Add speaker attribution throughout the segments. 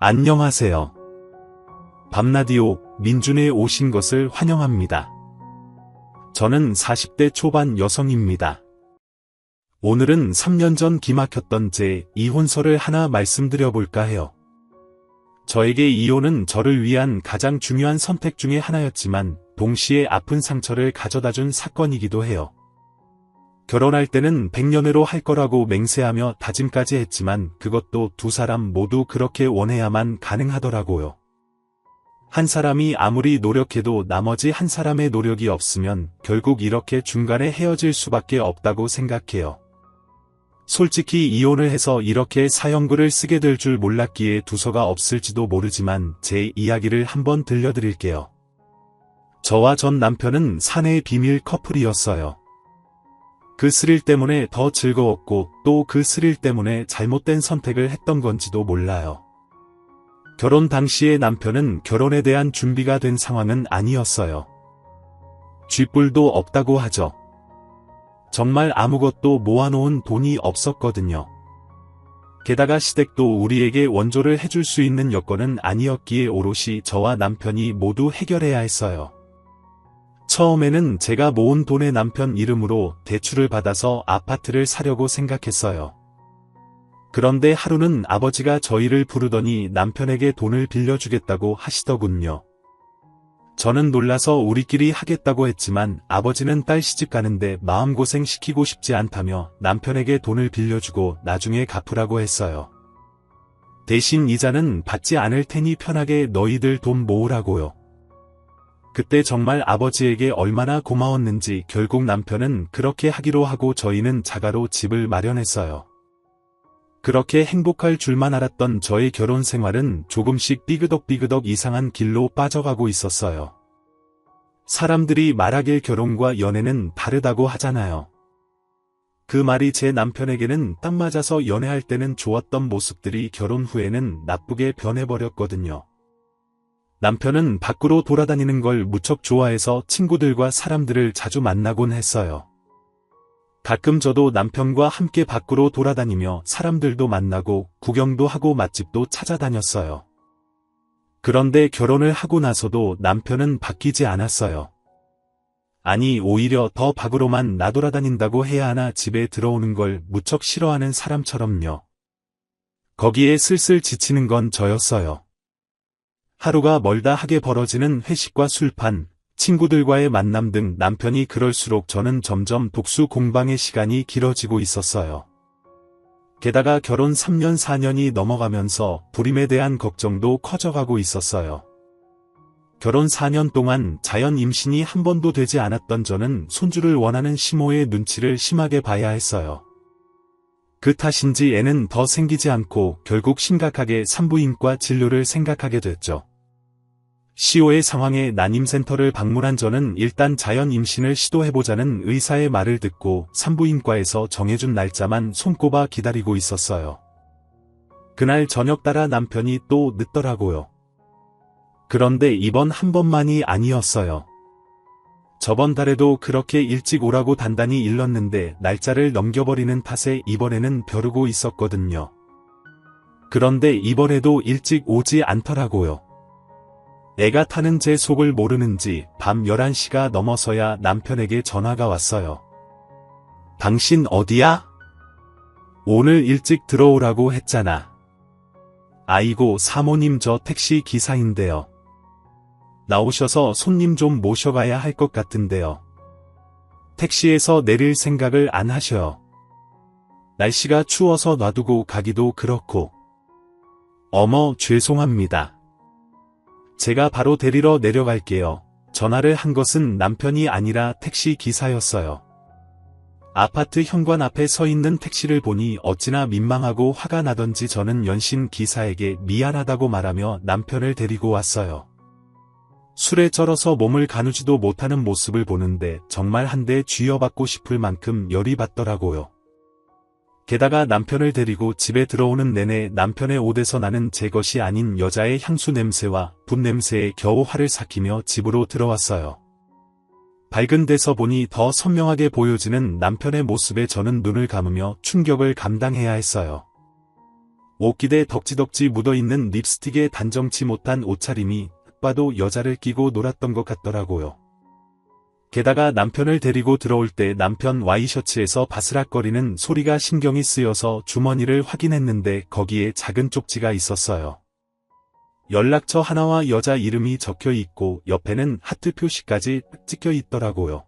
Speaker 1: 안녕하세요. 밤라디오 민준에 오신 것을 환영합니다. 저는 40대 초반 여성입니다. 오늘은 3년 전 기막혔던 제 이혼설을 하나 말씀드려 볼까 해요. 저에게 이혼은 저를 위한 가장 중요한 선택 중에 하나였지만 동시에 아픈 상처를 가져다준 사건이기도 해요. 결혼할 때는 100년으로 할 거라고 맹세하며 다짐까지 했지만 그것도 두 사람 모두 그렇게 원해야만 가능하더라고요. 한 사람이 아무리 노력해도 나머지 한 사람의 노력이 없으면 결국 이렇게 중간에 헤어질 수밖에 없다고 생각해요. 솔직히 이혼을 해서 이렇게 사연글을 쓰게 될 줄 몰랐기에 두서가 없을지도 모르지만 제 이야기를 한번 들려드릴게요. 저와 전 남편은 사내의 비밀 커플이었어요. 그 스릴 때문에 더 즐거웠고 또 그 스릴 때문에 잘못된 선택을 했던 건지도 몰라요. 결혼 당시에 남편은 결혼에 대한 준비가 된 상황은 아니었어요. 쥐뿔도 없다고 하죠. 정말 아무것도 모아놓은 돈이 없었거든요. 게다가 시댁도 우리에게 원조를 해줄 수 있는 여건은 아니었기에 오롯이 저와 남편이 모두 해결해야 했어요. 처음에는 제가 모은 돈에 남편 이름으로 대출을 받아서 아파트를 사려고 생각했어요. 그런데 하루는 아버지가 저희를 부르더니 남편에게 돈을 빌려주겠다고 하시더군요. 저는 놀라서 우리끼리 하겠다고 했지만 아버지는 딸 시집 가는데 마음고생 시키고 싶지 않다며 남편에게 돈을 빌려주고 나중에 갚으라고 했어요. 대신 이자는 받지 않을 테니 편하게 너희들 돈 모으라고요. 그때 정말 아버지에게 얼마나 고마웠는지 결국 남편은 그렇게 하기로 하고 저희는 자가로 집을 마련했어요. 그렇게 행복할 줄만 알았던 저의 결혼 생활은 조금씩 삐그덕삐그덕 이상한 길로 빠져가고 있었어요. 사람들이 말하길 결혼과 연애는 다르다고 하잖아요. 그 말이 제 남편에게는 딱 맞아서 연애할 때는 좋았던 모습들이 결혼 후에는 나쁘게 변해버렸거든요. 남편은 밖으로 돌아다니는 걸 무척 좋아해서 친구들과 사람들을 자주 만나곤 했어요. 가끔 저도 남편과 함께 밖으로 돌아다니며 사람들도 만나고 구경도 하고 맛집도 찾아다녔어요. 그런데 결혼을 하고 나서도 남편은 바뀌지 않았어요. 아니 오히려 더 밖으로만 나돌아다닌다고 해야 하나 집에 들어오는 걸 무척 싫어하는 사람처럼요. 거기에 슬슬 지치는 건 저였어요. 하루가 멀다 하게 벌어지는 회식과 술판, 친구들과의 만남 등 남편이 그럴수록 저는 점점 독수 공방의 시간이 길어지고 있었어요. 게다가 결혼 3년 4년이 넘어가면서 불임에 대한 걱정도 커져가고 있었어요. 결혼 4년 동안 자연 임신이 한 번도 되지 않았던 저는 손주를 원하는 시모의 눈치를 심하게 봐야 했어요. 그 탓인지 애는 더 생기지 않고 결국 심각하게 산부인과 진료를 생각하게 됐죠. 시호의 상황에 난임센터를 방문한 저는 일단 자연 임신을 시도해보자는 의사의 말을 듣고 산부인과에서 정해준 날짜만 손꼽아 기다리고 있었어요. 그날 저녁 따라 남편이 또 늦더라고요. 그런데 이번 한 번만이 아니었어요. 저번 달에도 그렇게 일찍 오라고 단단히 일렀는데 날짜를 넘겨버리는 탓에 이번에는 벼르고 있었거든요. 그런데 이번에도 일찍 오지 않더라고요. 애가 타는 제 속을 모르는지 밤 11시가 넘어서야 남편에게 전화가 왔어요. 당신 어디야? 오늘 일찍 들어오라고 했잖아. 아이고 사모님 저 택시 기사인데요. 나오셔서 손님 좀 모셔가야 할 것 같은데요. 택시에서 내릴 생각을 안 하셔요. 날씨가 추워서 놔두고 가기도 그렇고. 어머 죄송합니다. 제가 바로 데리러 내려갈게요. 전화를 한 것은 남편이 아니라 택시 기사였어요. 아파트 현관 앞에 서 있는 택시를 보니 어찌나 민망하고 화가 나던지 저는 연신 기사에게 미안하다고 말하며 남편을 데리고 왔어요. 술에 쩔어서 몸을 가누지도 못하는 모습을 보는데 정말 한 대 쥐어받고 싶을 만큼 열이 받더라고요. 게다가 남편을 데리고 집에 들어오는 내내 남편의 옷에서 나는 제 것이 아닌 여자의 향수 냄새와 붓 냄새에 겨우 화를 삭히며 집으로 들어왔어요. 밝은 데서 보니 더 선명하게 보여지는 남편의 모습에 저는 눈을 감으며 충격을 감당해야 했어요. 옷깃에 덕지덕지 묻어있는 립스틱에 단정치 못한 옷차림이 딱 봐도 여자를 끼고 놀았던 것 같더라고요. 게다가 남편을 데리고 들어올 때 남편 와이셔츠에서 바스락거리는 소리가 신경이 쓰여서 주머니를 확인했는데 거기에 작은 쪽지가 있었어요. 연락처 하나와 여자 이름이 적혀 있고 옆에는 하트 표시까지 찍혀 있더라고요.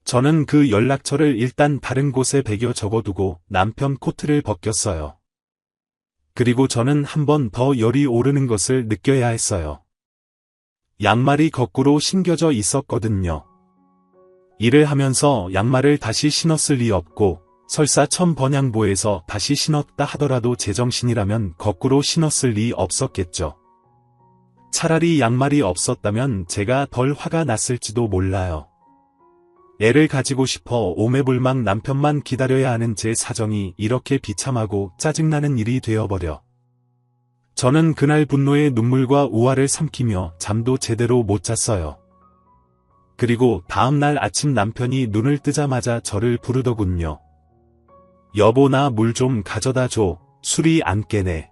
Speaker 1: 저는 그 연락처를 일단 다른 곳에 베겨 적어두고 남편 코트를 벗겼어요. 그리고 저는 한 번 더 열이 오르는 것을 느껴야 했어요. 양말이 거꾸로 신겨져 있었거든요. 일을 하면서 양말을 다시 신었을 리 없고 설사 천번양보에서 다시 신었다 하더라도 제정신이라면 거꾸로 신었을 리 없었겠죠. 차라리 양말이 없었다면 제가 덜 화가 났을지도 몰라요. 애를 가지고 싶어 오매불망 남편만 기다려야 하는 제 사정이 이렇게 비참하고 짜증나는 일이 되어버려. 저는 그날 분노의 눈물과 우화를 삼키며 잠도 제대로 못 잤어요. 그리고 다음날 아침 남편이 눈을 뜨자마자 저를 부르더군요. 여보 나 물 좀 가져다 줘. 술이 안 깨네.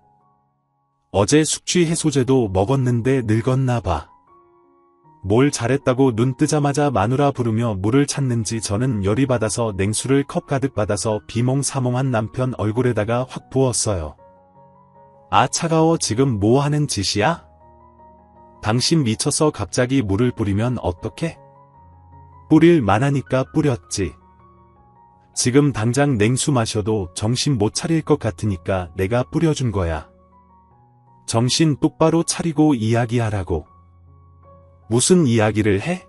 Speaker 1: 어제 숙취 해소제도 먹었는데 늙었나 봐. 뭘 잘했다고 눈 뜨자마자 마누라 부르며 물을 찾는지 저는 열이 받아서 냉수를 컵 가득 받아서 비몽사몽한 남편 얼굴에다가 확 부었어요. 아 차가워 지금 뭐 하는 짓이야? 당신 미쳐서 갑자기 물을 뿌리면 어떡해? 뿌릴 만하니까 뿌렸지. 지금 당장 냉수 마셔도 정신 못 차릴 것 같으니까 내가 뿌려준 거야. 정신 똑바로 차리고 이야기하라고. 무슨 이야기를 해?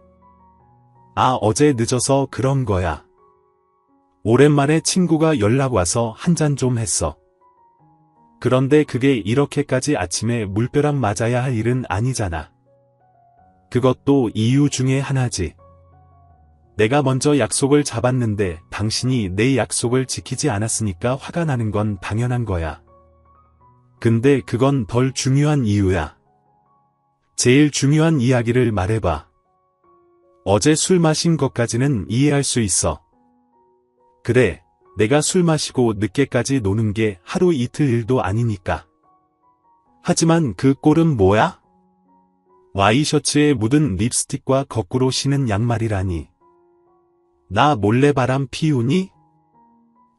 Speaker 1: 아 어제 늦어서 그런 거야. 오랜만에 친구가 연락 와서 한잔 좀 했어. 그런데 그게 이렇게까지 아침에 물벼락 맞아야 할 일은 아니잖아. 그것도 이유 중에 하나지. 내가 먼저 약속을 잡았는데 당신이 내 약속을 지키지 않았으니까 화가 나는 건 당연한 거야. 근데 그건 덜 중요한 이유야. 제일 중요한 이야기를 말해봐. 어제 술 마신 것까지는 이해할 수 있어. 그래. 내가 술 마시고 늦게까지 노는 게 하루 이틀 일도 아니니까. 하지만 그 꼴은 뭐야? 와이셔츠에 묻은 립스틱과 거꾸로 신은 양말이라니. 나 몰래 바람 피우니?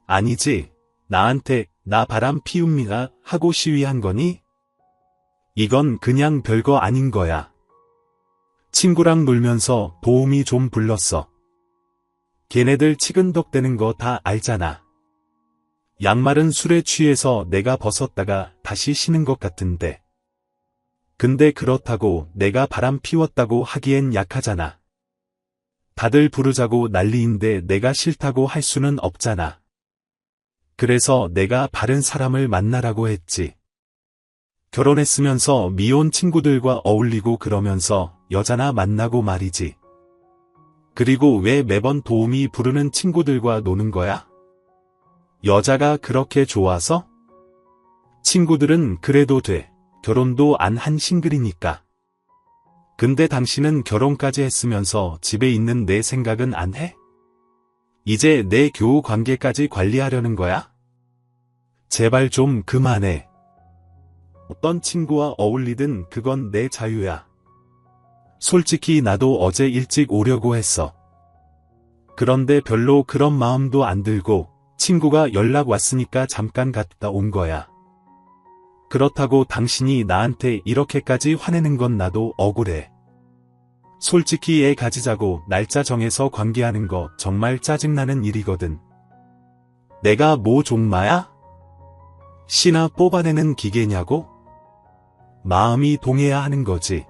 Speaker 1: 아니지. 나한테 나 바람 피웁니다 하고 시위한 거니? 이건 그냥 별거 아닌 거야. 친구랑 놀면서 도우미 좀 불렀어. 걔네들 치근덕대는 거 다 알잖아. 양말은 술에 취해서 내가 벗었다가 다시 신은 것 같은데. 근데 그렇다고 내가 바람 피웠다고 하기엔 약하잖아. 다들 부르자고 난리인데 내가 싫다고 할 수는 없잖아. 그래서 내가 바른 사람을 만나라고 했지. 결혼했으면서 미혼 친구들과 어울리고 그러면서 여자나 만나고 말이지. 그리고 왜 매번 도우미 부르는 친구들과 노는 거야? 여자가 그렇게 좋아서? 친구들은 그래도 돼. 결혼도 안 한 싱글이니까. 근데 당신은 결혼까지 했으면서 집에 있는 내 생각은 안 해? 이제 내 교우 관계까지 관리하려는 거야? 제발 좀 그만해. 어떤 친구와 어울리든 그건 내 자유야. 솔직히 나도 어제 일찍 오려고 했어. 그런데 별로 그런 마음도 안 들고 친구가 연락 왔으니까 잠깐 갔다 온 거야. 그렇다고 당신이 나한테 이렇게까지 화내는 건 나도 억울해. 솔직히 애 가지자고 날짜 정해서 관계하는 거 정말 짜증나는 일이거든. 내가 뭐 종마야? 씨나 뽑아내는 기계냐고? 마음이 동해야 하는 거지.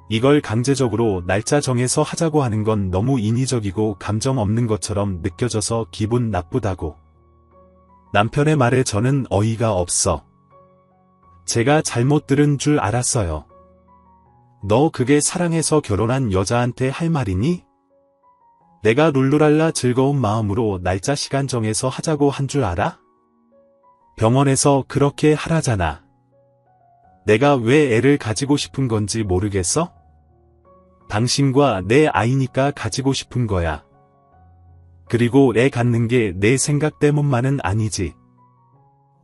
Speaker 1: 이걸 강제적으로 날짜 정해서 하자고 하는 건 너무 인위적이고 감정 없는 것처럼 느껴져서 기분 나쁘다고. 남편의 말에 저는 어이가 없어. 제가 잘못 들은 줄 알았어요. 너 그게 사랑해서 결혼한 여자한테 할 말이니? 내가 룰루랄라 즐거운 마음으로 날짜 시간 정해서 하자고 한 줄 알아? 병원에서 그렇게 하라잖아. 내가 왜 애를 가지고 싶은 건지 모르겠어? 당신과 내 아이니까 가지고 싶은 거야. 그리고 애 갖는 게 내 생각 때문만은 아니지.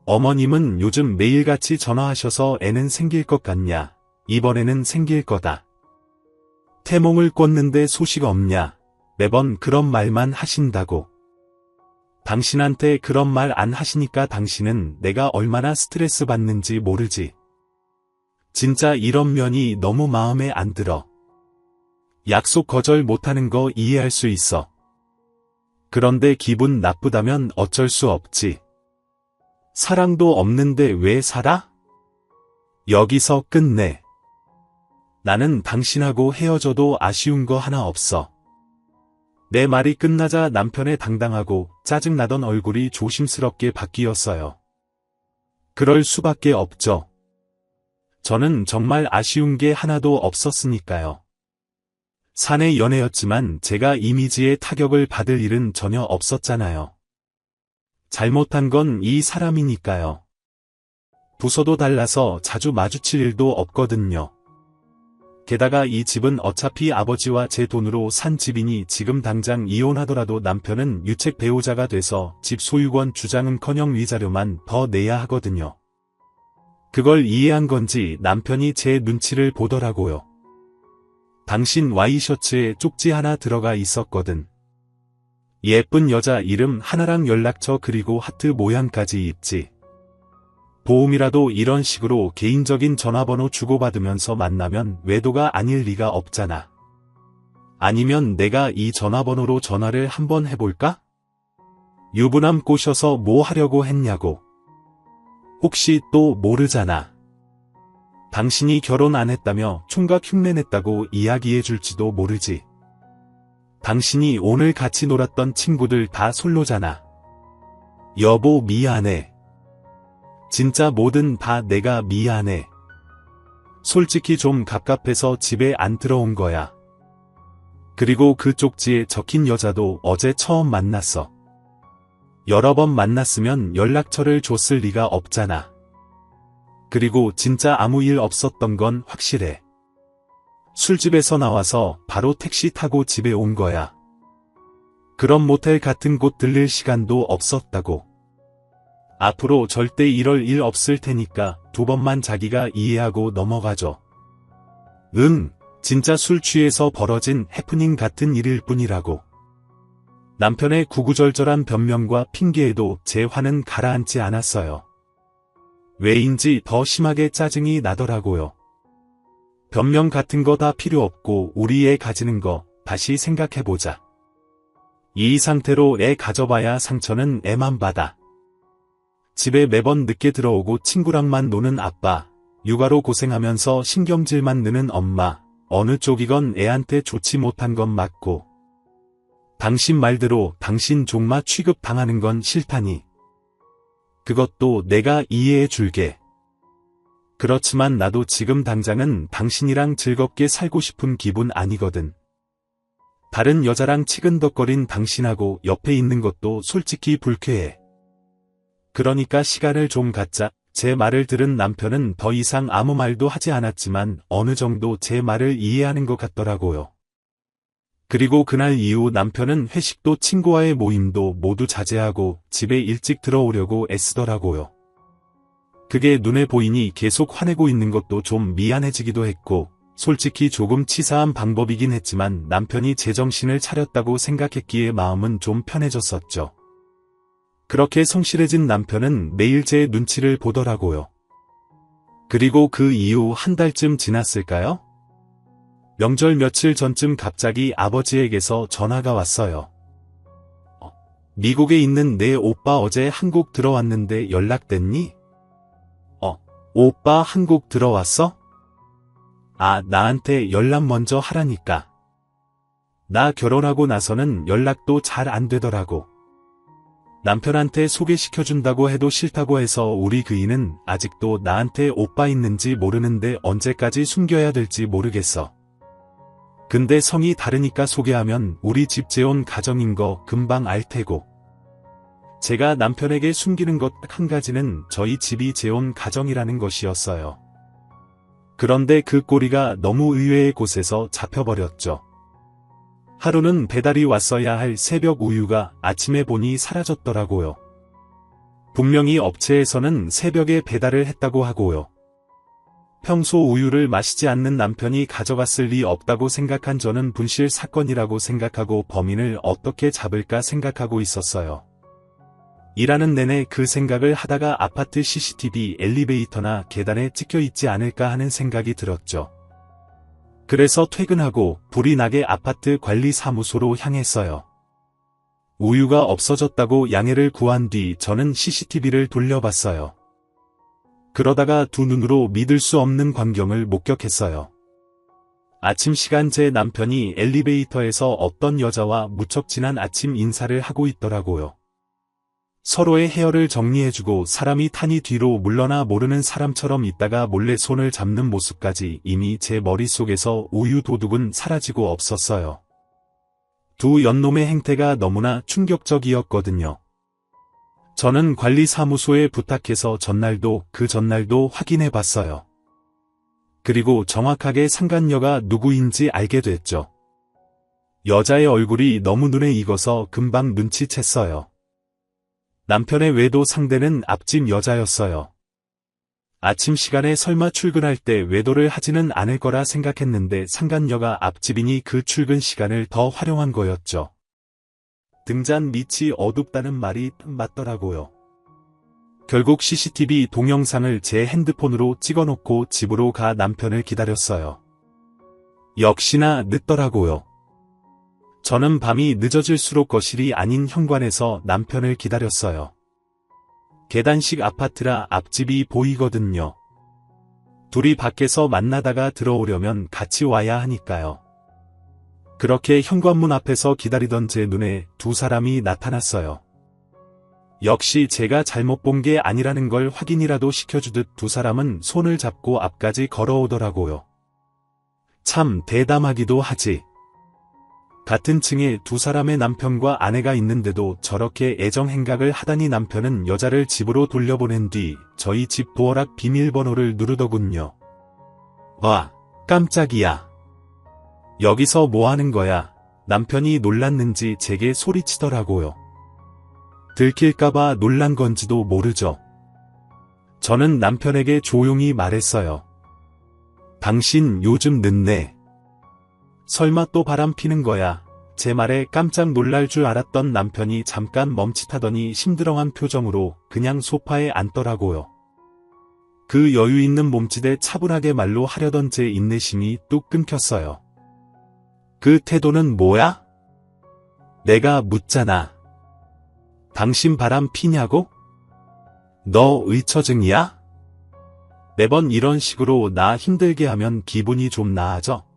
Speaker 1: 어머님은 요즘 매일같이 전화하셔서 애는 생길 것 같냐? 이번에는 생길 거다. 태몽을 꿨는데 소식 없냐? 매번 그런 말만 하신다고. 당신한테 그런 말 안 하시니까 당신은 내가 얼마나 스트레스 받는지 모르지. 진짜 이런 면이 너무 마음에 안 들어. 약속 거절 못하는 거 이해할 수 있어. 그런데 기분 나쁘다면 어쩔 수 없지. 사랑도 없는데 왜 살아? 여기서 끝내. 나는 당신하고 헤어져도 아쉬운 거 하나 없어. 내 말이 끝나자 남편의 당당하고 짜증나던 얼굴이 조심스럽게 바뀌었어요. 그럴 수밖에 없죠. 저는 정말 아쉬운 게 하나도 없었으니까요. 사내 연애였지만 제가 이미지에 타격을 받을 일은 전혀 없었잖아요. 잘못한 건 이 사람이니까요. 부서도 달라서 자주 마주칠 일도 없거든요. 게다가 이 집은 어차피 아버지와 제 돈으로 산 집이니 지금 당장 이혼하더라도 남편은 유책 배우자가 돼서 집 소유권 주장은커녕 위자료만 더 내야 하거든요. 그걸 이해한 건지 남편이 제 눈치를 보더라고요. 당신 와이셔츠에 쪽지 하나 들어가 있었거든. 예쁜 여자 이름 하나랑 연락처 그리고 하트 모양까지 있지. 보험이라도 이런 식으로 개인적인 전화번호 주고받으면서 만나면 외도가 아닐 리가 없잖아. 아니면 내가 이 전화번호로 전화를 한번 해볼까? 유부남 꼬셔서 뭐 하려고 했냐고. 혹시 또 모르잖아. 당신이 결혼 안 했다며 총각 흉내냈다고 이야기해줄지도 모르지. 당신이 오늘 같이 놀았던 친구들 다 솔로잖아. 여보 미안해. 진짜 뭐든 다 내가 미안해. 솔직히 좀 갑갑해서 집에 안 들어온 거야. 그리고 그 쪽지에 적힌 여자도 어제 처음 만났어. 여러 번 만났으면 연락처를 줬을 리가 없잖아. 그리고 진짜 아무 일 없었던 건 확실해. 술집에서 나와서 바로 택시 타고 집에 온 거야. 그런 모텔 같은 곳 들릴 시간도 없었다고. 앞으로 절대 이럴 일 없을 테니까 2번만 자기가 이해하고 넘어가죠. 진짜 술 취해서 벌어진 해프닝 같은 일일 뿐이라고. 남편의 구구절절한 변명과 핑계에도 제 화는 가라앉지 않았어요. 왜인지 더 심하게 짜증이 나더라고요. 변명 같은 거 다 필요 없고 우리 애 가지는 거 다시 생각해보자. 이 상태로 애 가져봐야 상처는 애만 받아. 집에 매번 늦게 들어오고 친구랑만 노는 아빠, 육아로 고생하면서 신경질만 느는 엄마, 어느 쪽이건 애한테 좋지 못한 건 맞고. 당신 말대로 당신 종마 취급 당하는 건 싫다니. 그것도 내가 이해해 줄게. 그렇지만 나도 지금 당장은 당신이랑 즐겁게 살고 싶은 기분 아니거든. 다른 여자랑 치근덕거린 당신하고 옆에 있는 것도 솔직히 불쾌해. 그러니까 시간을 좀 갖자. 제 말을 들은 남편은 더 이상 아무 말도 하지 않았지만 어느 정도 제 말을 이해하는 것 같더라고요. 그리고 그날 이후 남편은 회식도 친구와의 모임도 모두 자제하고 집에 일찍 들어오려고 애쓰더라고요. 그게 눈에 보이니 계속 화내고 있는 것도 좀 미안해지기도 했고, 솔직히 조금 치사한 방법이긴 했지만 남편이 제정신을 차렸다고 생각했기에 마음은 좀 편해졌었죠. 그렇게 성실해진 남편은 매일 제 눈치를 보더라고요. 그리고 그 이후 한 달쯤 지났을까요? 명절 며칠 전쯤 갑자기 아버지에게서 전화가 왔어요. 미국에 있는 내 오빠 어제 한국 들어왔는데 연락됐니? 오빠 한국 들어왔어? 나한테 연락 먼저 하라니까. 나 결혼하고 나서는 연락도 잘 안 되더라고. 남편한테 소개시켜준다고 해도 싫다고 해서 우리 그이는 아직도 나한테 오빠 있는지 모르는데 언제까지 숨겨야 될지 모르겠어. 근데 성이 다르니까 소개하면 우리 집 재혼 가정인 거 금방 알 테고. 제가 남편에게 숨기는 것 한 가지는 저희 집이 재혼 가정이라는 것이었어요. 그런데 그 꼬리가 너무 의외의 곳에서 잡혀버렸죠. 하루는 배달이 왔어야 할 새벽 우유가 아침에 보니 사라졌더라고요. 분명히 업체에서는 새벽에 배달을 했다고 하고요. 평소 우유를 마시지 않는 남편이 가져갔을 리 없다고 생각한 저는 분실 사건이라고 생각하고 범인을 어떻게 잡을까 생각하고 있었어요. 일하는 내내 그 생각을 하다가 아파트 CCTV 엘리베이터나 계단에 찍혀 있지 않을까 하는 생각이 들었죠. 그래서 퇴근하고 불이 나게 아파트 관리사무소로 향했어요. 우유가 없어졌다고 양해를 구한 뒤 저는 CCTV를 돌려봤어요. 그러다가 두 눈으로 믿을 수 없는 광경을 목격했어요. 아침 시간 제 남편이 엘리베이터에서 어떤 여자와 무척 진한 아침 인사를 하고 있더라고요. 서로의 헤어를 정리해주고 사람이 타니 뒤로 물러나 모르는 사람처럼 있다가 몰래 손을 잡는 모습까지 이미 제 머릿속에서 우유 도둑은 사라지고 없었어요. 두 연놈의 행태가 너무나 충격적이었거든요. 저는 관리사무소에 부탁해서 전날도 그 전날도 확인해 봤어요. 그리고 정확하게 상간녀가 누구인지 알게 됐죠. 여자의 얼굴이 너무 눈에 익어서 금방 눈치챘어요. 남편의 외도 상대는 앞집 여자였어요. 아침 시간에 설마 출근할 때 외도를 하지는 않을 거라 생각했는데 상간녀가 앞집이니 그 출근 시간을 더 활용한 거였죠. 등잔 밑이 어둡다는 말이 맞더라고요. 결국 CCTV 동영상을 제 핸드폰으로 찍어놓고 집으로 가 남편을 기다렸어요. 역시나 늦더라고요. 저는 밤이 늦어질수록 거실이 아닌 현관에서 남편을 기다렸어요. 계단식 아파트라 앞집이 보이거든요. 둘이 밖에서 만나다가 들어오려면 같이 와야 하니까요. 그렇게 현관문 앞에서 기다리던 제 눈에 두 사람이 나타났어요. 역시 제가 잘못 본 게 아니라는 걸 확인이라도 시켜주듯 두 사람은 손을 잡고 앞까지 걸어오더라고요. 참 대담하기도 하지. 같은 층에 두 사람의 남편과 아내가 있는데도 저렇게 애정 행각을 하다니 남편은 여자를 집으로 돌려보낸 뒤 저희 집 도어락 비밀번호를 누르더군요. 와, 깜짝이야. 여기서 뭐 하는 거야? 남편이 놀랐는지 제게 소리치더라고요. 들킬까봐 놀란 건지도 모르죠. 저는 남편에게 조용히 말했어요. 당신 요즘 늦네. 설마 또 바람 피는 거야? 제 말에 깜짝 놀랄 줄 알았던 남편이 잠깐 멈칫하더니 심드렁한 표정으로 그냥 소파에 앉더라고요. 그 여유 있는 몸짓에 차분하게 말로 하려던 제 인내심이 뚝 끊겼어요. 그 태도는 뭐야? 내가 묻잖아. 당신 바람 피냐고? 너 의처증이야? 매번 이런 식으로 나 힘들게 하면 기분이 좀 나아져?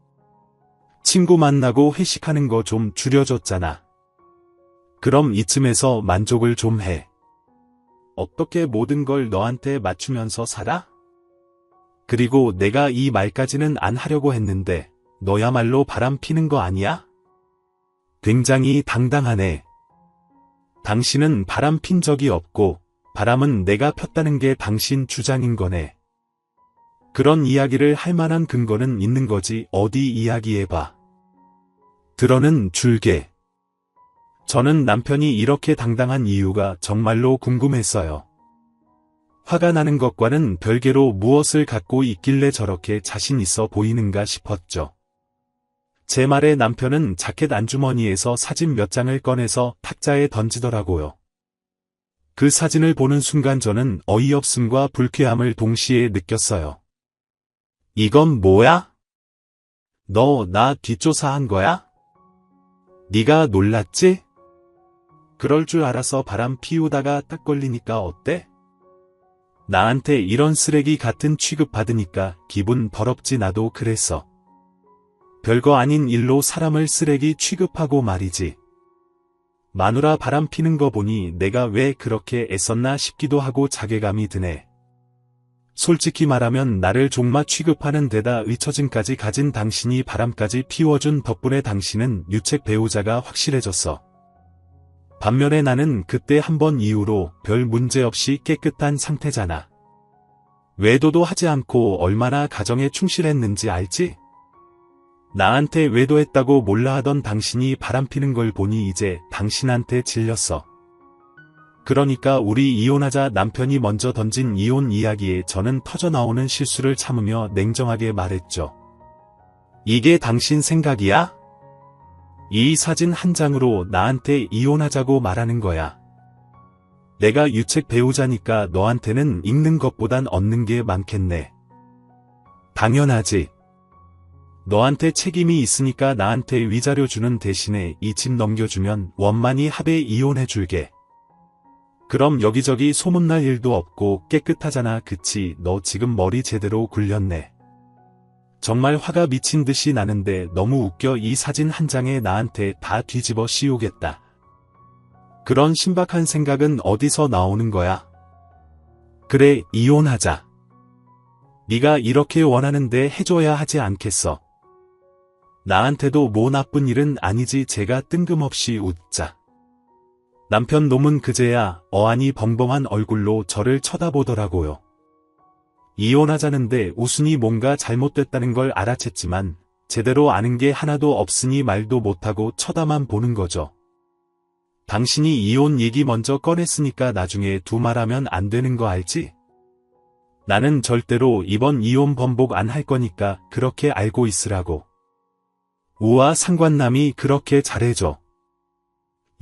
Speaker 1: 친구 만나고 회식하는 거 좀 줄여줬잖아. 그럼 이쯤에서 만족을 좀 해. 어떻게 모든 걸 너한테 맞추면서 살아? 그리고 내가 이 말까지는 안 하려고 했는데 너야말로 바람 피는 거 아니야? 굉장히 당당하네. 당신은 바람 핀 적이 없고 바람은 내가 폈다는 게 당신 주장인 거네. 그런 이야기를 할 만한 근거는 있는 거지 어디 이야기해봐. 들어는 줄게. 저는 남편이 이렇게 당당한 이유가 정말로 궁금했어요. 화가 나는 것과는 별개로 무엇을 갖고 있길래 저렇게 자신 있어 보이는가 싶었죠. 제 말에 남편은 자켓 안주머니에서 사진 몇 장을 꺼내서 탁자에 던지더라고요. 그 사진을 보는 순간 저는 어이없음과 불쾌함을 동시에 느꼈어요. 이건 뭐야? 너 나 뒷조사한 거야? 네가 놀랐지? 그럴 줄 알아서 바람 피우다가 딱 걸리니까 어때? 나한테 이런 쓰레기 같은 취급 받으니까 기분 더럽지 나도 그랬어. 별거 아닌 일로 사람을 쓰레기 취급하고 말이지. 마누라 바람 피는 거 보니 내가 왜 그렇게 애썼나 싶기도 하고 자괴감이 드네. 솔직히 말하면 나를 종마 취급하는 데다 의처증까지 가진 당신이 바람까지 피워준 덕분에 당신은 유책 배우자가 확실해졌어. 반면에 나는 그때 한 번 이후로 별 문제 없이 깨끗한 상태잖아. 외도도 하지 않고 얼마나 가정에 충실했는지 알지? 나한테 외도했다고 몰라 하던 당신이 바람피는 걸 보니 이제 당신한테 질렸어. 그러니까 우리 이혼하자 남편이 먼저 던진 이혼 이야기에 저는 터져나오는 실수를 참으며 냉정하게 말했죠. 이게 당신 생각이야? 이 사진 한 장으로 나한테 이혼하자고 말하는 거야. 내가 유책 배우자니까 너한테는 읽는 것보단 얻는 게 많겠네. 당연하지. 너한테 책임이 있으니까 나한테 위자료 주는 대신에 이 집 넘겨주면 원만히 합의 이혼해줄게. 그럼 여기저기 소문날 일도 없고 깨끗하잖아. 그치? 너 지금 머리 제대로 굴렸네. 정말 화가 미친 듯이 나는데 너무 웃겨. 이 사진 한 장에 나한테 다 뒤집어 씌우겠다. 그런 신박한 생각은 어디서 나오는 거야? 그래, 이혼하자. 네가 이렇게 원하는데 해줘야 하지 않겠어. 나한테도 뭐 나쁜 일은 아니지. 제가 뜬금없이 웃자. 남편 놈은 그제야 어안이 벙벙한 얼굴로 저를 쳐다보더라고요. 이혼하자는데 웃으니 뭔가 잘못됐다는 걸 알아챘지만 제대로 아는 게 하나도 없으니 말도 못하고 쳐다만 보는 거죠. 당신이 이혼 얘기 먼저 꺼냈으니까 나중에 두말하면 안 되는 거 알지? 나는 절대로 이번 이혼 번복 안 할 거니까 그렇게 알고 있으라고. 우와, 상관남이 그렇게 잘해줘.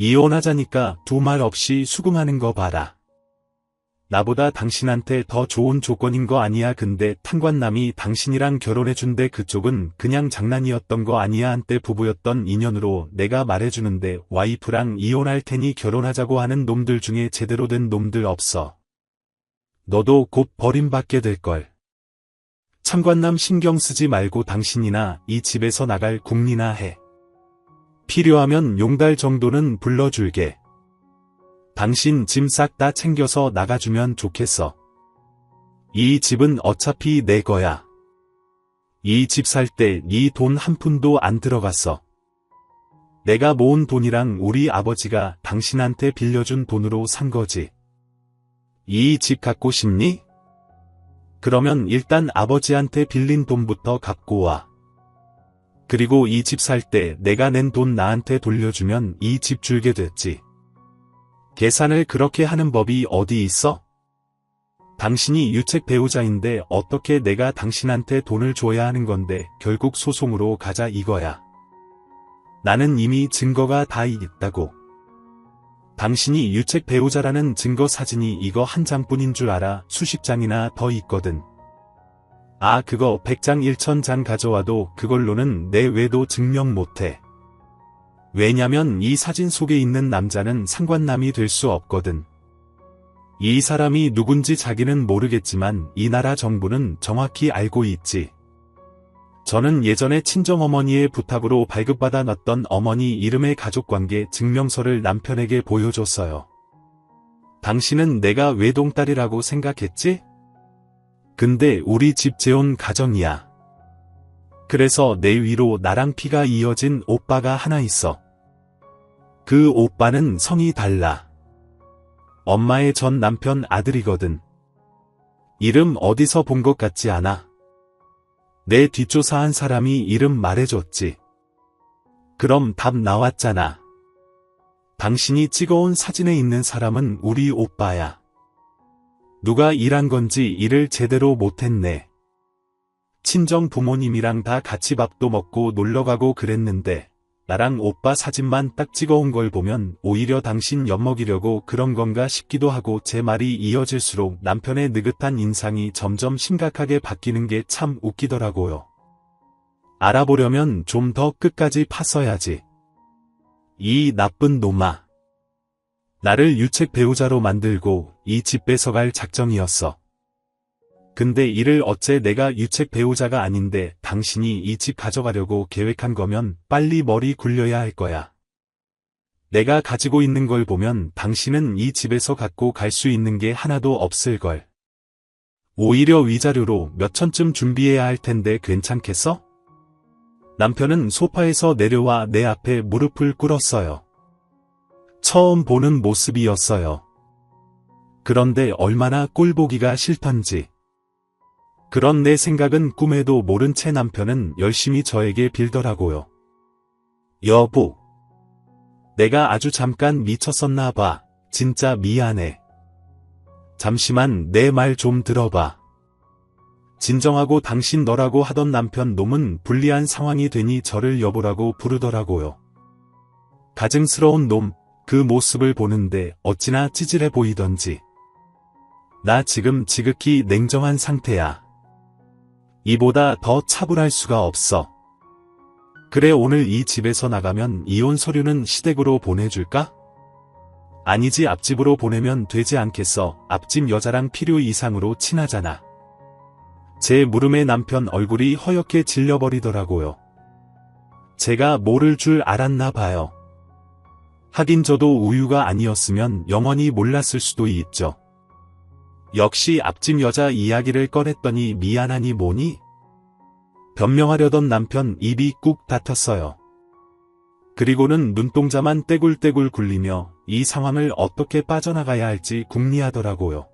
Speaker 1: 이혼하자니까 두말 없이 수긍하는 거 봐라. 나보다 당신한테 더 좋은 조건인 거 아니야. 근데 상관남이 당신이랑 결혼해준대. 그쪽은 그냥 장난이었던 거 아니야. 한때 부부였던 인연으로 내가 말해주는데 와이프랑 이혼할 테니 결혼하자고 하는 놈들 중에 제대로 된 놈들 없어. 너도 곧 버림받게 될걸. 참관남 신경 쓰지 말고 당신이나 이 집에서 나갈 궁리나 해. 필요하면 용달 정도는 불러줄게. 당신 짐 싹 다 챙겨서 나가주면 좋겠어. 이 집은 어차피 내 거야. 이 집 살 때 네 돈 한 푼도 안 들어갔어. 내가 모은 돈이랑 우리 아버지가 당신한테 빌려준 돈으로 산 거지. 이 집 갖고 싶니? 그러면 일단 아버지한테 빌린 돈부터 갖고 와. 그리고 이 집 살 때 내가 낸 돈 나한테 돌려주면 이 집 줄게 됐지. 계산을 그렇게 하는 법이 어디 있어? 당신이 유책 배우자인데 어떻게 내가 당신한테 돈을 줘야 하는 건데 결국 소송으로 가자 이거야. 나는 이미 증거가 다 있다고. 당신이 유책 배우자라는 증거 사진이 이거 한 장뿐인 줄 알아? 수십 장이나 더 있거든. 아, 그거 100장 1000장 가져와도 그걸로는 내 외도 증명 못해. 왜냐면 이 사진 속에 있는 남자는 상관남이 될 수 없거든. 이 사람이 누군지 자기는 모르겠지만 이 나라 정부는 정확히 알고 있지. 저는 예전에 친정어머니의 부탁으로 발급받아 놨던 어머니 이름의 가족관계 증명서를 남편에게 보여줬어요. 당신은 내가 외동딸이라고 생각했지? 근데 우리 집 재혼 가정이야. 그래서 내 위로 나랑 피가 이어진 오빠가 하나 있어. 그 오빠는 성이 달라. 엄마의 전 남편 아들이거든. 이름 어디서 본 것 같지 않아? 내 뒷조사한 사람이 이름 말해줬지. 그럼 답 나왔잖아. 당신이 찍어온 사진에 있는 사람은 우리 오빠야. 누가 일한 건지 일을 제대로 못했네. 친정 부모님이랑 다 같이 밥도 먹고 놀러가고 그랬는데 나랑 오빠 사진만 딱 찍어온 걸 보면 오히려 당신 엿먹이려고 그런 건가 싶기도 하고 제 말이 이어질수록 남편의 느긋한 인상이 점점 심각하게 바뀌는 게 참 웃기더라고요. 알아보려면 좀 더 끝까지 팠어야지. 이 나쁜 놈아. 나를 유책 배우자로 만들고 이 집 뺏어갈 작정이었어. 근데 이를 어째 내가 유책 배우자가 아닌데 당신이 이 집 가져가려고 계획한 거면 빨리 머리 굴려야 할 거야. 내가 가지고 있는 걸 보면 당신은 이 집에서 갖고 갈 수 있는 게 하나도 없을걸. 오히려 위자료로 몇 천쯤 준비해야 할 텐데 괜찮겠어? 남편은 소파에서 내려와 내 앞에 무릎을 꿇었어요. 처음 보는 모습이었어요. 그런데 얼마나 꼴보기가 싫던지. 그런 내 생각은 꿈에도 모른 채 남편은 열심히 저에게 빌더라고요. 여보. 내가 아주 잠깐 미쳤었나 봐. 진짜 미안해. 잠시만 내 말 좀 들어봐. 진정하고 당신 너라고 하던 남편 놈은 불리한 상황이 되니 저를 여보라고 부르더라고요. 가증스러운 놈, 그 모습을 보는데 어찌나 찌질해 보이던지. 나 지금 지극히 냉정한 상태야. 이보다 더 차분할 수가 없어. 그래 오늘 이 집에서 나가면 이혼 서류는 시댁으로 보내줄까? 아니지 앞집으로 보내면 되지 않겠어. 앞집 여자랑 필요 이상으로 친하잖아. 제 물음에 남편 얼굴이 허옇게 질려버리더라고요. 제가 모를 줄 알았나 봐요. 하긴 저도 우유가 아니었으면 영원히 몰랐을 수도 있죠. 역시 앞집 여자 이야기를 꺼냈더니 미안하니 뭐니? 변명하려던 남편 입이 꾹 닫혔어요. 그리고는 눈동자만 떼굴떼굴 굴리며 이 상황을 어떻게 빠져나가야 할지 궁리하더라고요.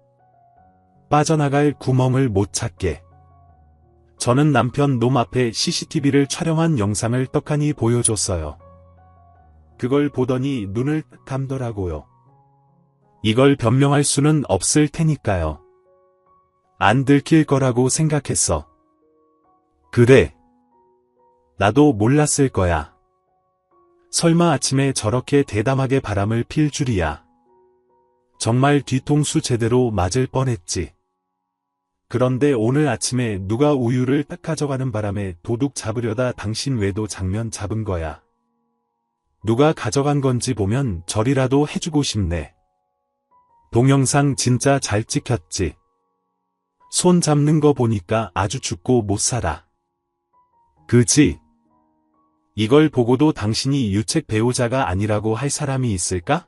Speaker 1: 빠져나갈 구멍을 못 찾게. 저는 남편 놈 앞에 CCTV를 촬영한 영상을 떡하니 보여줬어요. 그걸 보더니 눈을 감더라고요. 이걸 변명할 수는 없을 테니까요. 안 들킬 거라고 생각했어. 그래. 나도 몰랐을 거야. 설마 아침에 저렇게 대담하게 바람을 필 줄이야. 정말 뒤통수 제대로 맞을 뻔했지. 그런데 오늘 아침에 누가 우유를 딱 가져가는 바람에 도둑 잡으려다 당신 외도 장면 잡은 거야. 누가 가져간 건지 보면 절이라도 해주고 싶네. 동영상 진짜 잘 찍혔지. 손 잡는 거 보니까 아주 죽고 못 살아. 그지? 이걸 보고도 당신이 유책 배우자가 아니라고 할 사람이 있을까?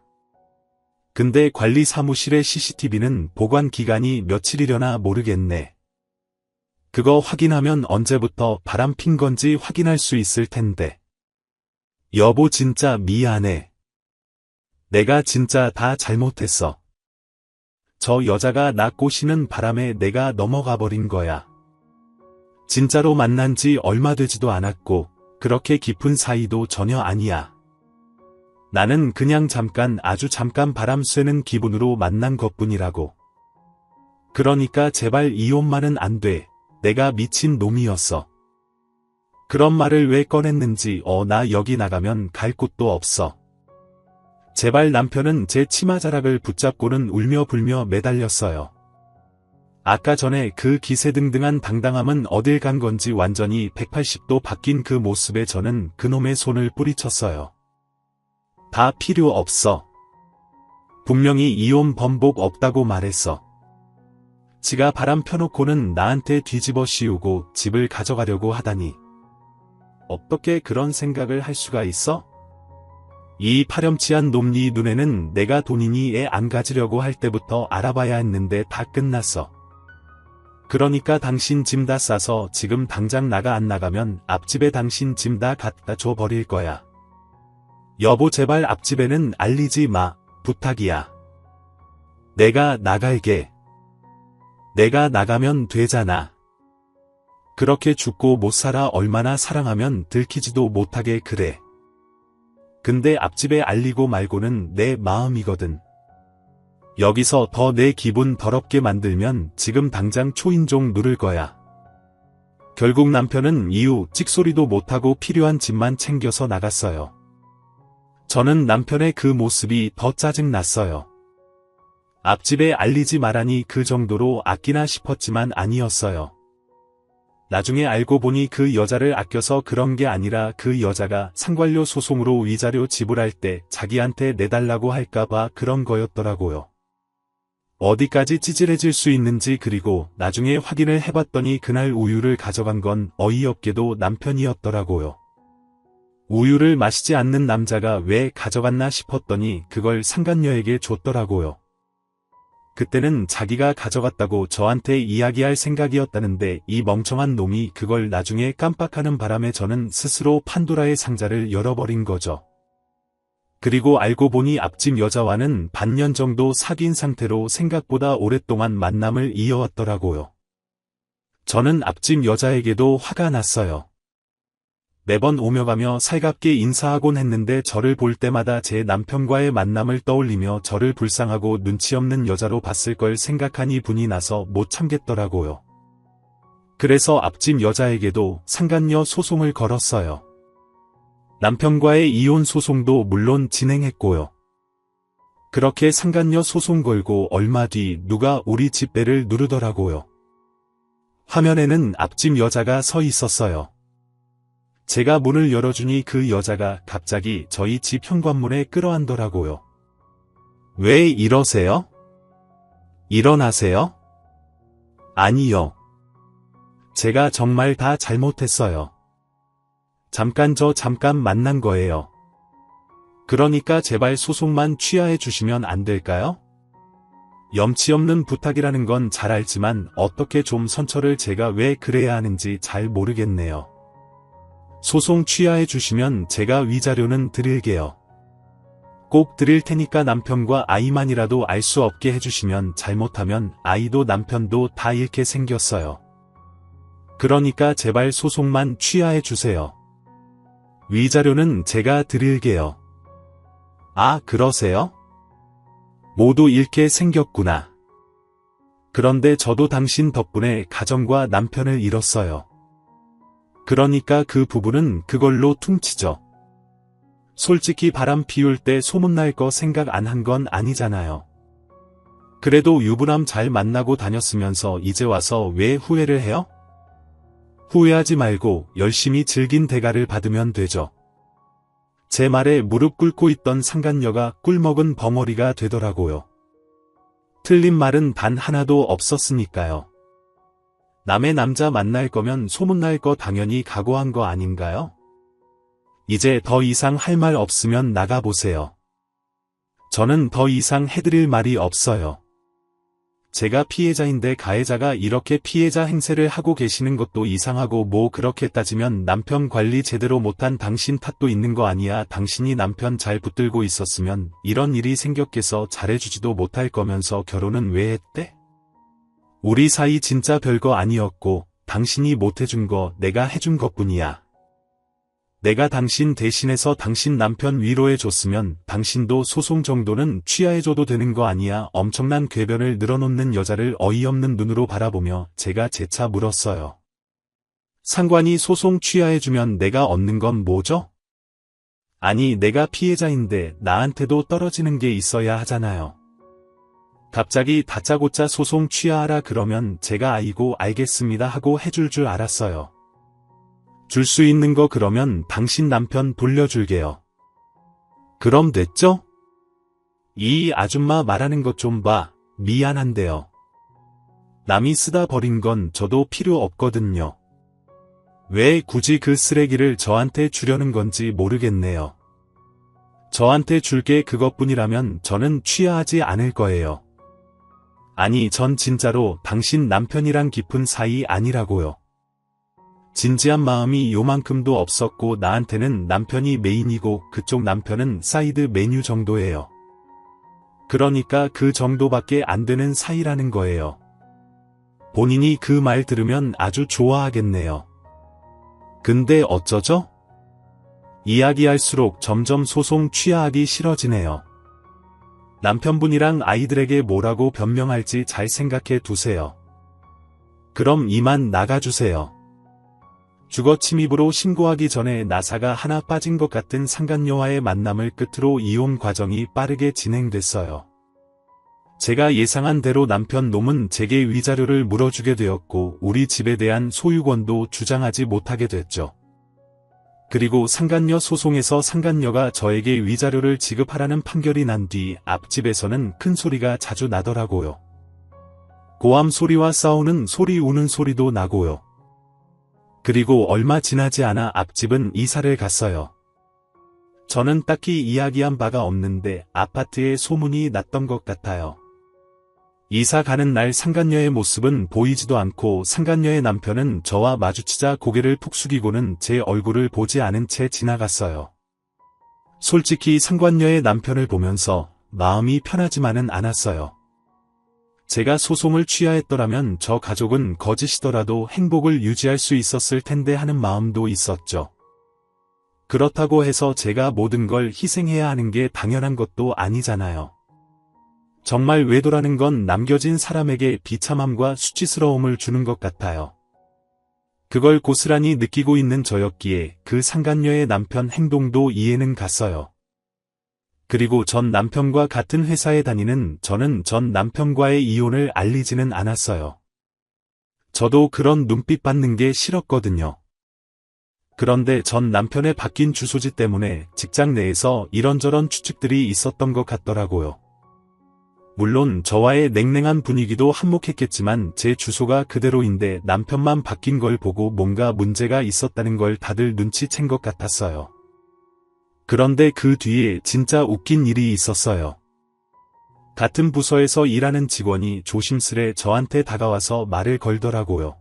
Speaker 1: 근데 관리 사무실의 CCTV는 보관 기간이 며칠이려나 모르겠네. 그거 확인하면 언제부터 바람 핀 건지 확인할 수 있을 텐데. 여보 진짜 미안해. 내가 진짜 다 잘못했어. 저 여자가 나 꼬시는 바람에 내가 넘어가 버린 거야. 진짜로 만난 지 얼마 되지도 않았고 그렇게 깊은 사이도 전혀 아니야. 나는 그냥 잠깐 아주 잠깐 바람 쐬는 기분으로 만난 것뿐이라고. 그러니까 제발 이혼만은 안 돼. 내가 미친 놈이었어. 그런 말을 왜 꺼냈는지 나 여기 나가면 갈 곳도 없어. 제발 남편은 제 치마자락을 붙잡고는 울며 불며 매달렸어요. 아까 전에 그 기세등등한 당당함은 어딜 간 건지 완전히 180도 바뀐 그 모습에 저는 그놈의 손을 뿌리쳤어요. 다 필요 없어. 분명히 이혼 번복 없다고 말했어. 지가 바람 펴놓고는 나한테 뒤집어 씌우고 집을 가져가려고 하다니. 어떻게 그런 생각을 할 수가 있어? 이 파렴치한 놈니 눈에는 내가 돈이니 애 안 가지려고 할 때부터 알아봐야 했는데 다 끝났어. 그러니까 당신 짐 다 싸서 지금 당장 나가 안 나가면 앞집에 당신 짐 다 갖다 줘 버릴 거야. 여보 제발 앞집에는 알리지 마. 부탁이야. 내가 나갈게. 내가 나가면 되잖아. 그렇게 죽고 못 살아 얼마나 사랑하면 들키지도 못하게 그래. 근데 앞집에 알리고 말고는 내 마음이거든. 여기서 더 내 기분 더럽게 만들면 지금 당장 초인종 누를 거야. 결국 남편은 이후 찍소리도 못하고 필요한 짐만 챙겨서 나갔어요. 저는 남편의 그 모습이 더 짜증났어요. 앞집에 알리지 말라니 그 정도로 아끼나 싶었지만 아니었어요. 나중에 알고 보니 그 여자를 아껴서 그런 게 아니라 그 여자가 상관료 소송으로 위자료 지불할 때 자기한테 내달라고 할까봐 그런 거였더라고요. 어디까지 찌질해질 수 있는지 그리고 나중에 확인을 해봤더니 그날 우유를 가져간 건 어이없게도 남편이었더라고요. 우유를 마시지 않는 남자가 왜 가져갔나 싶었더니 그걸 상간녀에게 줬더라고요. 그때는 자기가 가져갔다고 저한테 이야기할 생각이었다는데 이 멍청한 놈이 그걸 나중에 깜빡하는 바람에 저는 스스로 판도라의 상자를 열어버린 거죠. 그리고 알고 보니 앞집 여자와는 반년 정도 사귄 상태로 생각보다 오랫동안 만남을 이어왔더라고요. 저는 앞집 여자에게도 화가 났어요. 매번 오며 가며 살갑게 인사하곤 했는데 저를 볼 때마다 제 남편과의 만남을 떠올리며 저를 불쌍하고 눈치 없는 여자로 봤을 걸 생각하니 분이 나서 못 참겠더라고요. 그래서 앞집 여자에게도 상간녀 소송을 걸었어요. 남편과의 이혼 소송도 물론 진행했고요. 그렇게 상간녀 소송 걸고 얼마 뒤 누가 우리 집 배를 누르더라고요. 화면에는 앞집 여자가 서 있었어요. 제가 문을 열어주니 그 여자가 갑자기 저희 집 현관문에 끌어안더라고요. 왜 이러세요? 일어나세요? 아니요. 제가 정말 다 잘못했어요. 잠깐 만난 거예요. 그러니까 제발 소송만 취하해 주시면 안 될까요? 염치 없는 부탁이라는 건 잘 알지만 어떻게 좀 선처를 제가 왜 그래야 하는지 잘 모르겠네요. 소송 취하해 주시면 제가 위자료는 드릴게요. 꼭 드릴 테니까 남편과 아이만이라도 알 수 없게 해주시면 잘못하면 아이도 남편도 다 잃게 생겼어요. 그러니까 제발 소송만 취하해 주세요. 위자료는 제가 드릴게요. 아, 그러세요? 모두 잃게 생겼구나. 그런데 저도 당신 덕분에 가정과 남편을 잃었어요. 그러니까 그 부부는 그걸로 퉁치죠. 솔직히 바람 피울 때 소문날 거 생각 안 한 건 아니잖아요. 그래도 유부남 잘 만나고 다녔으면서 이제 와서 왜 후회를 해요? 후회하지 말고 열심히 즐긴 대가를 받으면 되죠. 제 말에 무릎 꿇고 있던 상간녀가 꿀먹은 벙어리가 되더라고요. 틀린 말은 단 하나도 없었으니까요. 남의 남자 만날 거면 소문날 거 당연히 각오한 거 아닌가요? 이제 더 이상 할 말 없으면 나가보세요. 저는 더 이상 해드릴 말이 없어요. 제가 피해자인데 가해자가 이렇게 피해자 행세를 하고 계시는 것도 이상하고 뭐 그렇게 따지면 남편 관리 제대로 못한 당신 탓도 있는 거 아니야. 당신이 남편 잘 붙들고 있었으면 이런 일이 생겼겠어. 잘해주지도 못할 거면서 결혼은 왜 했대? 우리 사이 진짜 별거 아니었고 당신이 못해준 거 내가 해준 것뿐이야. 내가 당신 대신해서 당신 남편 위로해줬으면 당신도 소송 정도는 취하해줘도 되는 거 아니야. 엄청난 궤변을 늘어놓는 여자를 어이없는 눈으로 바라보며 제가 재차 물었어요. 상관이 소송 취하해주면 내가 얻는 건 뭐죠? 아니, 내가 피해자인데 나한테도 떨어지는 게 있어야 하잖아요. 갑자기 다짜고짜 소송 취하하라 그러면 제가 아이고 알겠습니다 하고 해줄 줄 알았어요. 줄 수 있는 거 그러면 당신 남편 돌려줄게요. 그럼 됐죠? 이 아줌마 말하는 것 좀 봐. 미안한데요. 남이 쓰다 버린 건 저도 필요 없거든요. 왜 굳이 그 쓰레기를 저한테 주려는 건지 모르겠네요. 저한테 줄 게 그것뿐이라면 저는 취하하지 않을 거예요. 아니, 전 진짜로 당신 남편이랑 깊은 사이 아니라고요. 진지한 마음이 요만큼도 없었고 나한테는 남편이 메인이고 그쪽 남편은 사이드 메뉴 정도예요. 그러니까 그 정도밖에 안 되는 사이라는 거예요. 본인이 그 말 들으면 아주 좋아하겠네요. 근데 어쩌죠? 이야기할수록 점점 소송 취하하기 싫어지네요. 남편분이랑 아이들에게 뭐라고 변명할지 잘 생각해 두세요. 그럼 이만 나가주세요. 주거 침입으로 신고하기 전에 나사가 하나 빠진 것 같은 상간녀와의 만남을 끝으로 이혼 과정이 빠르게 진행됐어요. 제가 예상한 대로 남편 놈은 제게 위자료를 물어주게 되었고 우리 집에 대한 소유권도 주장하지 못하게 됐죠. 그리고 상간녀 소송에서 상간녀가 저에게 위자료를 지급하라는 판결이 난 뒤 앞집에서는 큰 소리가 자주 나더라고요. 고함 소리와 싸우는 소리, 우는 소리도 나고요. 그리고 얼마 지나지 않아 앞집은 이사를 갔어요. 저는 딱히 이야기한 바가 없는데 아파트에 소문이 났던 것 같아요. 이사 가는 날 상간녀의 모습은 보이지도 않고 상간녀의 남편은 저와 마주치자 고개를 푹 숙이고는 제 얼굴을 보지 않은 채 지나갔어요. 솔직히 상간녀의 남편을 보면서 마음이 편하지만은 않았어요. 제가 소송을 취하했더라면 저 가족은 거짓이더라도 행복을 유지할 수 있었을 텐데 하는 마음도 있었죠. 그렇다고 해서 제가 모든 걸 희생해야 하는 게 당연한 것도 아니잖아요. 정말 외도라는 건 남겨진 사람에게 비참함과 수치스러움을 주는 것 같아요. 그걸 고스란히 느끼고 있는 저였기에 그 상간녀의 남편 행동도 이해는 갔어요. 그리고 전 남편과 같은 회사에 다니는 저는 전 남편과의 이혼을 알리지는 않았어요. 저도 그런 눈빛 받는 게 싫었거든요. 그런데 전 남편의 바뀐 주소지 때문에 직장 내에서 이런저런 추측들이 있었던 것 같더라고요. 물론 저와의 냉랭한 분위기도 한몫했겠지만 제 주소가 그대로인데 남편만 바뀐 걸 보고 뭔가 문제가 있었다는 걸 다들 눈치챈 것 같았어요. 그런데 그 뒤에 진짜 웃긴 일이 있었어요. 같은 부서에서 일하는 직원이 조심스레 저한테 다가와서 말을 걸더라고요.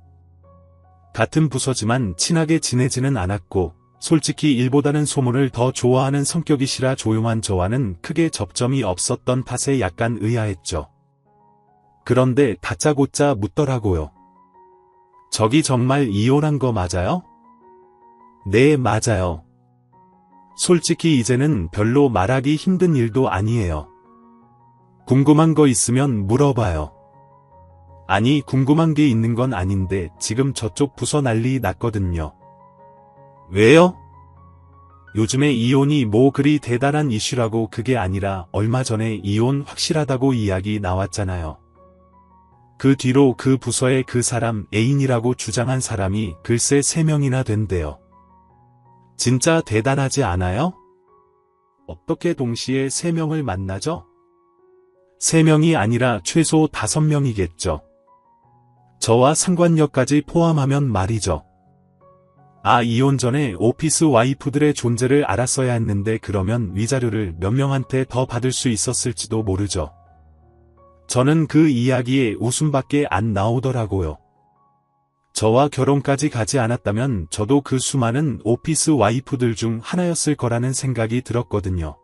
Speaker 1: 같은 부서지만 친하게 지내지는 않았고 솔직히 일보다는 소문을 더 좋아하는 성격이시라 조용한 저와는 크게 접점이 없었던 탓에 약간 의아했죠. 그런데 다짜고짜 묻더라고요. 저기 정말 이혼한 거 맞아요? 네, 맞아요. 솔직히 이제는 별로 말하기 힘든 일도 아니에요. 궁금한 거 있으면 물어봐요. 아니, 궁금한 게 있는 건 아닌데 지금 저쪽 부서 난리 났거든요. 왜요? 요즘에 이혼이 뭐 그리 대단한 이슈라고. 그게 아니라 얼마 전에 이혼 확실하다고 이야기 나왔잖아요. 그 뒤로 그 부서에 그 사람 애인이라고 주장한 사람이 글쎄 3명이나 된대요. 진짜 대단하지 않아요? 어떻게 동시에 3명을 만나죠? 3명이 아니라 최소 5명이겠죠. 저와 상관녀까지 포함하면 말이죠. 아, 이혼 전에 오피스 와이프들의 존재를 알았어야 했는데 그러면 위자료를 몇 명한테 더 받을 수 있었을지도 모르죠. 저는 그 이야기에 웃음밖에 안 나오더라고요. 저와 결혼까지 가지 않았다면 저도 그 수많은 오피스 와이프들 중 하나였을 거라는 생각이 들었거든요.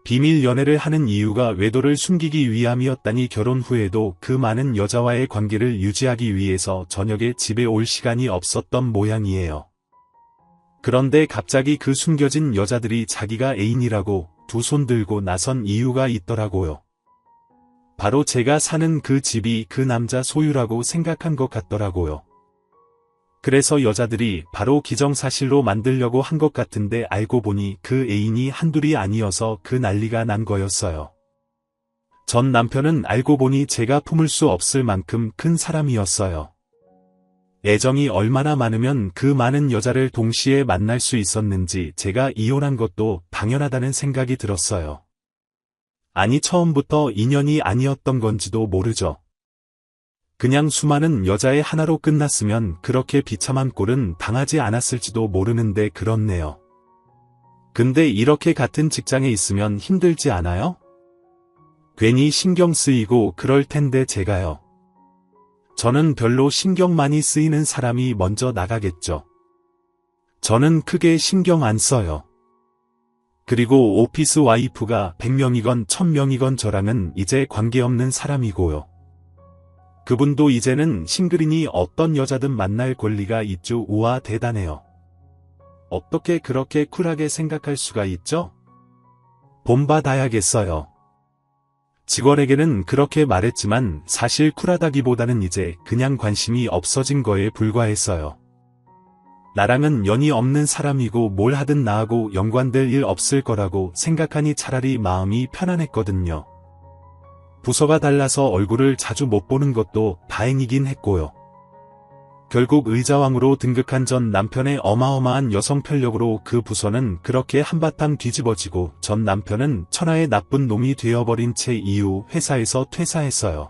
Speaker 1: 비밀 연애를 하는 이유가 외도를 숨기기 위함이었다니 결혼 후에도 그 많은 여자와의 관계를 유지하기 위해서 저녁에 집에 올 시간이 없었던 모양이에요. 그런데 갑자기 그 숨겨진 여자들이 자기가 애인이라고 두 손 들고 나선 이유가 있더라고요. 바로 제가 사는 그 집이 그 남자 소유라고 생각한 것 같더라고요. 그래서 여자들이 바로 기정사실로 만들려고 한 것 같은데 알고 보니 그 애인이 한둘이 아니어서 그 난리가 난 거였어요. 전 남편은 알고 보니 제가 품을 수 없을 만큼 큰 사람이었어요. 애정이 얼마나 많으면 그 많은 여자를 동시에 만날 수 있었는지 제가 이혼한 것도 당연하다는 생각이 들었어요. 아니, 처음부터 인연이 아니었던 건지도 모르죠. 그냥 수많은 여자의 하나로 끝났으면 그렇게 비참한 꼴은 당하지 않았을지도 모르는데 그렇네요. 근데 이렇게 같은 직장에 있으면 힘들지 않아요? 괜히 신경 쓰이고 그럴 텐데 제가요. 저는 별로 신경 많이 쓰이는 사람이 먼저 나가겠죠. 저는 크게 신경 안 써요. 그리고 오피스 와이프가 100명이건 1000명이건 저랑은 이제 관계없는 사람이고요. 그분도 이제는 싱글이니 어떤 여자든 만날 권리가 있죠. 우와, 대단해요. 어떻게 그렇게 쿨하게 생각할 수가 있죠? 본받아야겠어요. 직원에게는 그렇게 말했지만 사실 쿨하다기보다는 이제 그냥 관심이 없어진 거에 불과했어요. 나랑은 연이 없는 사람이고 뭘 하든 나하고 연관될 일 없을 거라고 생각하니 차라리 마음이 편안했거든요. 부서가 달라서 얼굴을 자주 못 보는 것도 다행이긴 했고요. 결국 의자왕으로 등극한 전 남편의 어마어마한 여성 편력으로 그 부서는 그렇게 한바탕 뒤집어지고 전 남편은 천하의 나쁜 놈이 되어버린 채 이후 회사에서 퇴사했어요.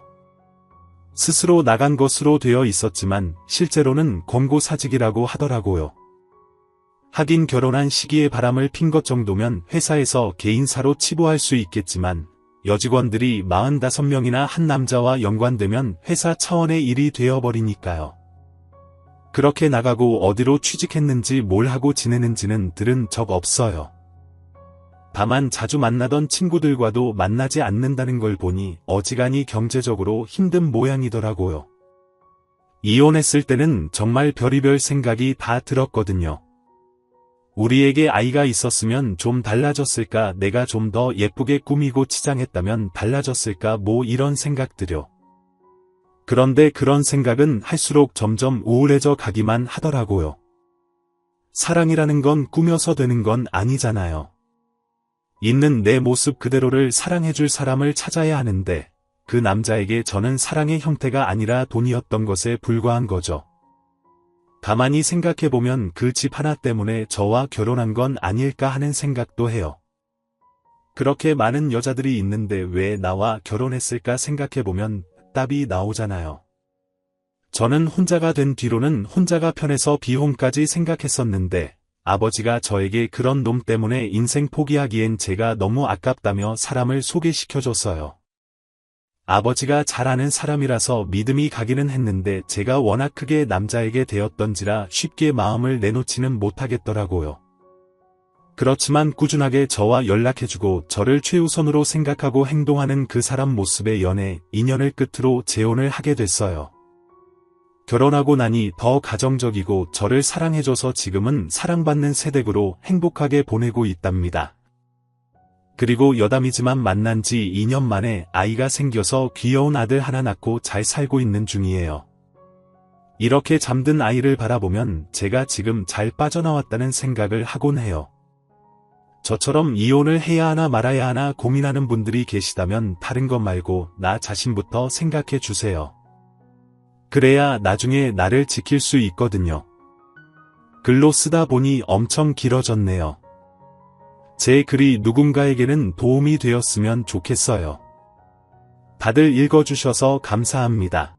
Speaker 1: 스스로 나간 것으로 되어 있었지만 실제로는 권고사직이라고 하더라고요. 하긴 결혼한 시기에 바람을 핀 것 정도면 회사에서 개인사로 치부할 수 있겠지만 여직원들이 45명이나 한 남자와 연관되면 회사 차원의 일이 되어버리니까요. 그렇게 나가고 어디로 취직했는지 뭘 하고 지내는지는 들은 적 없어요. 다만 자주 만나던 친구들과도 만나지 않는다는 걸 보니 어지간히 경제적으로 힘든 모양이더라고요. 이혼했을 때는 정말 별의별 생각이 다 들었거든요. 우리에게 아이가 있었으면 좀 달라졌을까, 내가 좀 더 예쁘게 꾸미고 치장했다면 달라졌을까, 뭐 이런 생각들요. 그런데 그런 생각은 할수록 점점 우울해져 가기만 하더라고요. 사랑이라는 건 꾸며서 되는 건 아니잖아요. 있는 내 모습 그대로를 사랑해줄 사람을 찾아야 하는데, 그 남자에게 저는 사랑의 형태가 아니라 돈이었던 것에 불과한 거죠. 가만히 생각해보면 그 집 하나 때문에 저와 결혼한 건 아닐까 하는 생각도 해요. 그렇게 많은 여자들이 있는데 왜 나와 결혼했을까 생각해보면 답이 나오잖아요. 저는 혼자가 된 뒤로는 혼자가 편해서 비혼까지 생각했었는데, 아버지가 저에게 그런 놈 때문에 인생 포기하기엔 제가 너무 아깝다며 사람을 소개시켜줬어요. 아버지가 잘 아는 사람이라서 믿음이 가기는 했는데 제가 워낙 크게 남자에게 대었던지라 쉽게 마음을 내놓지는 못하겠더라고요. 그렇지만 꾸준하게 저와 연락해주고 저를 최우선으로 생각하고 행동하는 그 사람 모습에 연애, 인연을 끝으로 재혼을 하게 됐어요. 결혼하고 나니 더 가정적이고 저를 사랑해줘서 지금은 사랑받는 새댁으로 행복하게 보내고 있답니다. 그리고 여담이지만 만난 지 2년 만에 아이가 생겨서 귀여운 아들 하나 낳고 잘 살고 있는 중이에요. 이렇게 잠든 아이를 바라보면 제가 지금 잘 빠져나왔다는 생각을 하곤 해요. 저처럼 이혼을 해야 하나 말아야 하나 고민하는 분들이 계시다면 다른 것 말고 나 자신부터 생각해 주세요. 그래야 나중에 나를 지킬 수 있거든요. 글로 쓰다 보니 엄청 길어졌네요. 제 글이 누군가에게는 도움이 되었으면 좋겠어요. 다들 읽어주셔서 감사합니다.